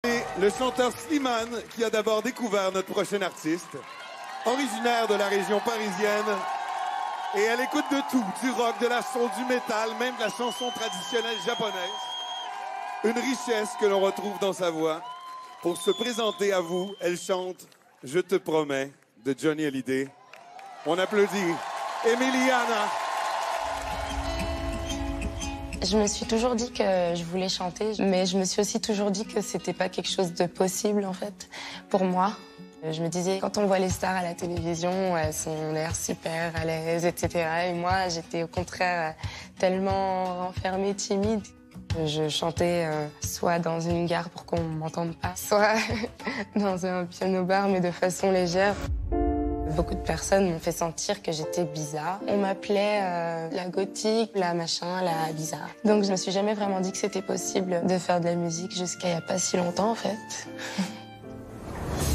Et le chanteur Slimane, qui a d'abord découvert notre prochain artiste, originaire de la région parisienne, et elle écoute de tout, du rock, de la soul, du métal, même de la chanson traditionnelle japonaise. Une richesse que l'on retrouve dans sa voix. Pour se présenter à vous, elle chante « Je te promets » de Johnny Hallyday. On applaudit Emiliana. Je me suis toujours dit que je voulais chanter, mais je me suis aussi toujours dit que c'était pas quelque chose de possible, en fait, pour moi. Je me disais, quand on voit les stars à la télévision, elles ont l'air super à l'aise, etc. Et moi, j'étais au contraire tellement renfermée, timide. Je chantais soit dans une gare pour qu'on m'entende pas, soit dans un piano-bar, mais de façon légère. Beaucoup de personnes m'ont fait sentir que j'étais bizarre. On m'appelait la gothique, la machin, la bizarre. Donc je me suis jamais vraiment dit que c'était possible de faire de la musique jusqu'à il y a pas si longtemps, en fait.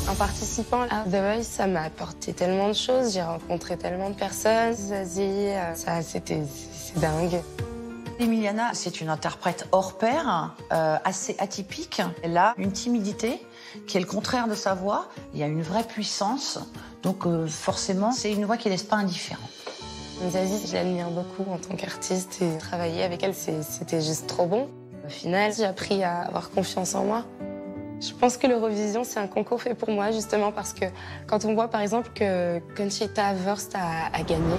En participant à The Voice, ça m'a apporté tellement de choses. J'ai rencontré tellement de personnes. Zazie, c'est dingue. Emiliana, c'est une interprète hors pair, assez atypique. Elle a une timidité qui est le contraire de sa voix. Il y a une vraie puissance. Donc forcément, c'est une voix qui ne laisse pas indifférent. Zazie, je l'admire beaucoup en tant qu'artiste et travailler avec elle, c'était juste trop bon. Au final, j'ai appris à avoir confiance en moi. Je pense que l'Eurovision, c'est un concours fait pour moi, justement, parce que quand on voit, par exemple, que Conchita Wurst a gagné,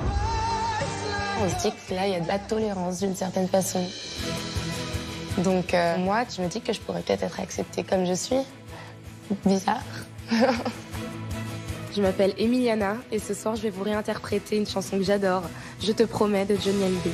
on se dit que là, il y a de la tolérance d'une certaine façon. Donc moi, je me dis que je pourrais peut-être être acceptée comme je suis. Bizarre. Je m'appelle Emiliana et ce soir, je vais vous réinterpréter une chanson que j'adore, Je te promets de Johnny Hallyday.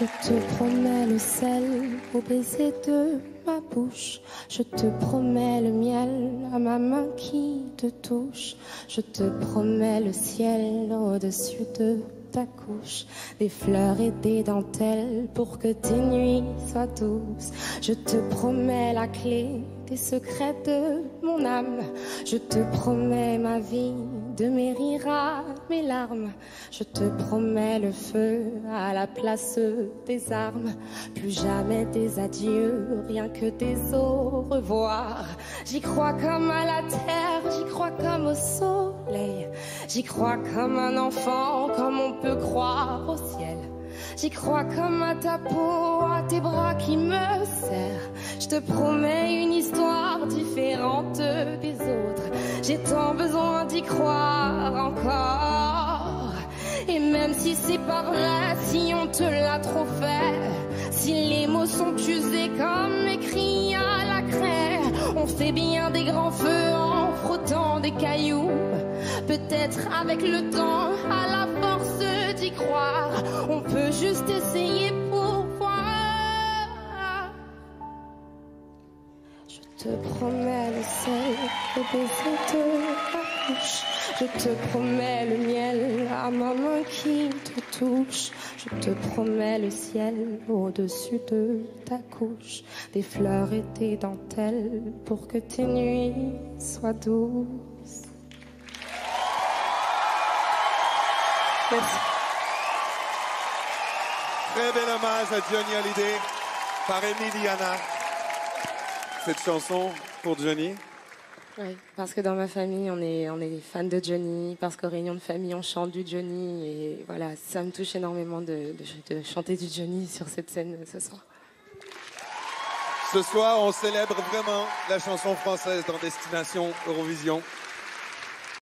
Je te promets le sel au baiser de ma bouche. Je te promets le miel à ma main qui te touche. Je te promets le ciel au-dessus de ta couche. Des fleurs et des dentelles pour que tes nuits soient douces. Je te promets la clé des secrets de mon âme. Je te promets ma vie, de mes rires à mes larmes. Je te promets le feu à la place des armes. Plus jamais des adieux, rien que des au revoir. J'y crois comme à la terre, j'y crois comme au soleil. J'y crois comme un enfant, comme on peut croire au ciel. J'y crois comme à ta peau, à tes bras qui me serrent. Je te promets une histoire différente des autres. J'ai tant besoin d'y croire encore. Et même si c'est pas vrai, si on te l'a trop fait, si les mots sont usés comme écrits à la craie, on fait bien des grands feux en frottant des cailloux. Peut-être avec le temps, à la force d'y croire, on peut juste essayer pour voir. Je te promets le sel au baiser de ma bouche. Je te promets le miel à ma main qui te touche. Je te promets le ciel au-dessus de ta couche. Des fleurs et des dentelles pour que tes nuits soient douces. Merci. Très bel hommage à Johnny Hallyday par Emiliana. Cette chanson pour Johnny. Oui, parce que dans ma famille, on est fans de Johnny, parce qu'aux réunions de famille, on chante du Johnny. Et voilà, ça me touche énormément de chanter du Johnny sur cette scène ce soir. Ce soir, on célèbre vraiment la chanson française dans Destination Eurovision.